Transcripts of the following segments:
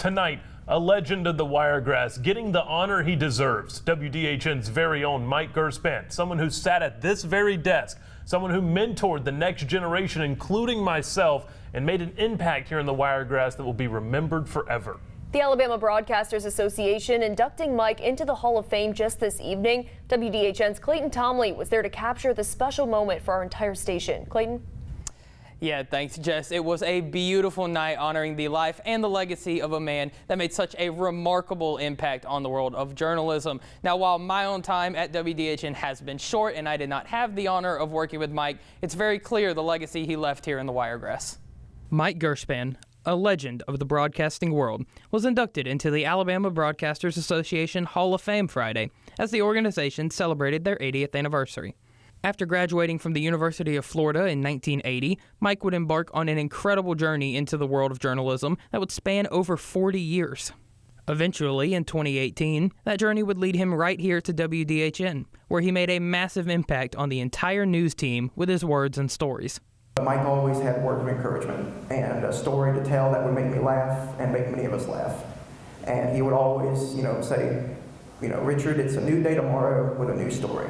Tonight, a legend of the Wiregrass getting the honor he deserves. WDHN's very own Mike Gurspan, someone who sat at this very desk, someone who mentored the next generation, including myself, and made an impact here in the Wiregrass that will be remembered forever. The Alabama Broadcasters Association inducting Mike into the Hall of Fame just this evening. WDHN's Clayton Tomley was there to capture the special moment for our entire station. Clayton? Yeah, thanks, Jess. It was a beautiful night honoring the life and the legacy of a man that made such a remarkable impact on the world of journalism. Now, while my own time at WDHN has been short and I did not have the honor of working with Mike, it's very clear the legacy he left here in the Wiregrass. Mike Gurspan, a legend of the broadcasting world, was inducted into the Alabama Broadcasters Association Hall of Fame Friday as the organization celebrated their 80th anniversary. After graduating from the University of Florida in 1980, Mike would embark on an incredible journey into the world of journalism that would span over 40 years. Eventually, in 2018, that journey would lead him right here to WDHN, where he made a massive impact on the entire news team with his words and stories. Mike always had words of encouragement and a story to tell that would make me laugh and make many of us laugh. And he would always, say, Richard, it's a new day tomorrow with a new story.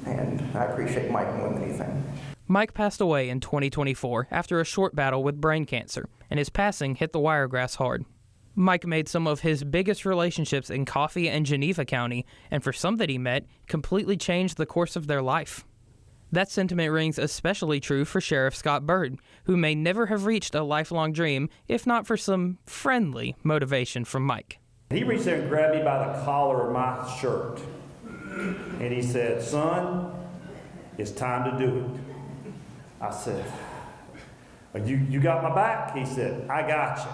And I appreciate Mike more than anything. Mike passed away in 2024 after a short battle with brain cancer, and his passing hit the Wiregrass hard. Mike made some of his biggest relationships in Coffee and Geneva County, and for some that he met, completely changed the course of their life. That sentiment rings especially true for Sheriff Scott Byrd, who may never have reached a lifelong dream if not for some friendly motivation from Mike. He reached there and grabbed me by the collar of my shirt, and he said, "Son, it's time to do it." I said, you got my back?" He said, "I got you."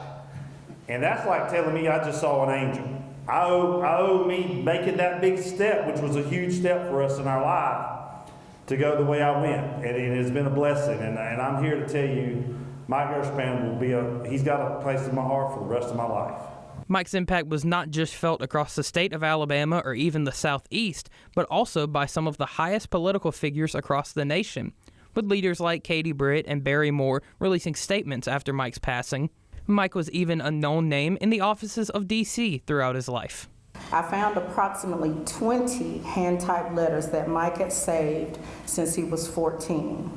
And that's like telling me I just saw an angel. I owe me making that big step, which was a huge step for us in our life, to go the way I went. And it has been a blessing. And I'm here to tell you, Mike Gurspan he's got a place in my heart for the rest of my life. Mike's impact was not just felt across the state of Alabama or even the Southeast, but also by some of the highest political figures across the nation, with leaders like Katie Britt and Barry Moore releasing statements after Mike's passing. Mike was even a known name in the offices of D.C. throughout his life. I found approximately 20 hand-typed letters that Mike had saved since he was 14.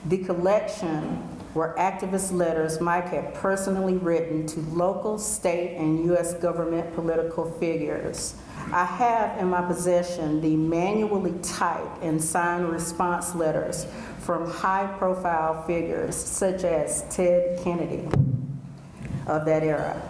The collection were activist letters Mike had personally written to local, state, and U.S. government political figures. I have in my possession the manually typed and signed response letters from high-profile figures such as Ted Kennedy of that era.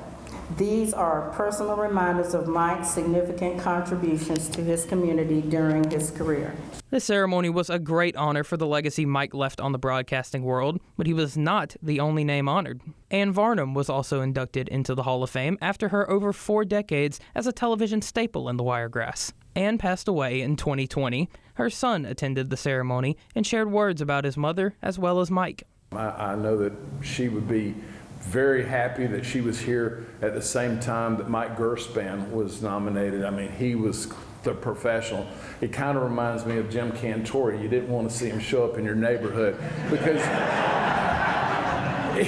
These are personal reminders of Mike's significant contributions to his community during his career. This ceremony was a great honor for the legacy Mike left on the broadcasting world, but he was not the only name honored. Ann Varnum was also inducted into the Hall of Fame after her over 4 decades as a television staple in the Wiregrass. Ann passed away in 2020. Her son attended the ceremony and shared words about his mother as well as Mike. I know that she would be very happy that she was here at the same time that Mike Gurspan was nominated. I mean, he was the professional. It kind of reminds me of Jim Cantori. You didn't want to see him show up in your neighborhood because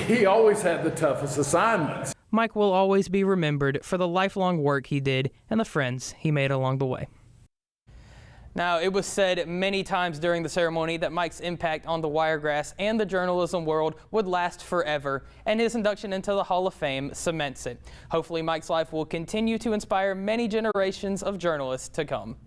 he always had the toughest assignments. Mike will always be remembered for the lifelong work he did and the friends he made along the way. Now, it was said many times during the ceremony that Mike's impact on the Wiregrass and the journalism world would last forever, and his induction into the Hall of Fame cements it. Hopefully, Mike's life will continue to inspire many generations of journalists to come.